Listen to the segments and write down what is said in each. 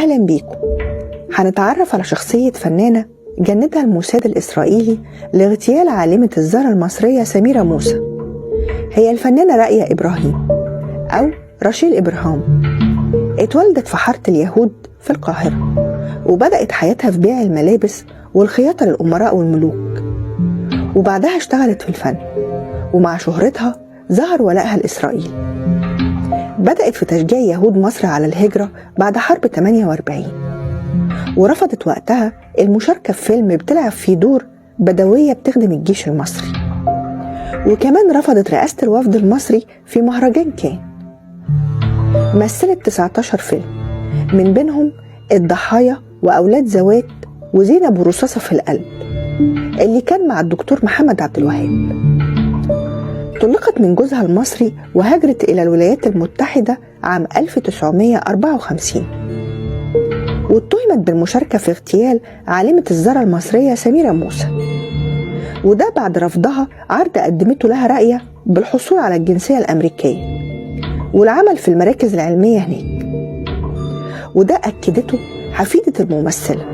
أهلا بيكم. هنتعرف على شخصية فنانة جندها الموساد الإسرائيلي لاغتيال عالمة الذرة المصرية سميرة موسى. هي الفنانة رائية إبراهيم أو رشيل إبراهام. اتولدت في حارة اليهود في القاهرة، وبدأت حياتها في بيع الملابس والخياطة للأمراء والملوك، وبعدها اشتغلت في الفن، ومع شهرتها ظهر ولائها لإسرائيل. بدأت في تشجيع يهود مصر على الهجرة بعد حرب 48، ورفضت وقتها المشاركة في فيلم بتلعب فيه دور بدوية بتخدم الجيش المصري، وكمان رفضت رئاسة الوفد المصري في مهرجان كان. مثلت 19 فيلم، من بينهم الضحايا وأولاد زوات وزينب ورصاصة في القلب اللي كان مع الدكتور محمد عبد الوهاب. طلقت من جوزها المصري وهاجرت إلى الولايات المتحدة عام 1954، واتهمت بالمشاركة في اغتيال عالمة الذرة المصرية سميرة موسى، وده بعد رفضها عرض قدمته لها رائية بالحصول على الجنسية الأمريكية والعمل في المراكز العلمية هناك. وده أكدته حفيدة الممثلة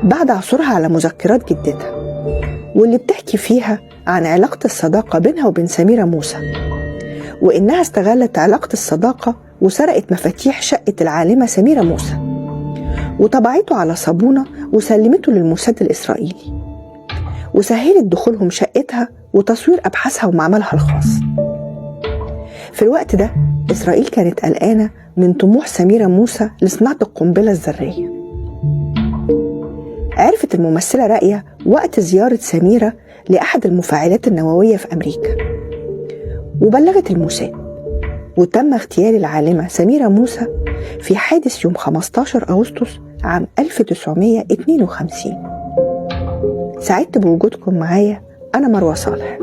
بعد عثورها على مذكرات جدتها، واللي بتحكي فيها عن علاقة الصداقة بينها وبين سميرة موسى، وإنها استغلت علاقة الصداقة وسرقت مفاتيح شقة العالمة سميرة موسى وطبعته على صابونة وسلمته للموساد الإسرائيلي، وسهلت دخولهم شقتها وتصوير أبحاثها ومعملها الخاص. في الوقت ده إسرائيل كانت قلقانة من طموح سميرة موسى لصناعة القنبلة الذرية. عرفت الممثلة رائية وقت زيارة سميرة لأحد المفاعلات النووية في أمريكا، وبلغت الموساد، وتم اغتيال العالمة سميرة موسى في حادث يوم 15 أغسطس عام 1952. سعدت بوجودكم معايا، أنا مروة صالح.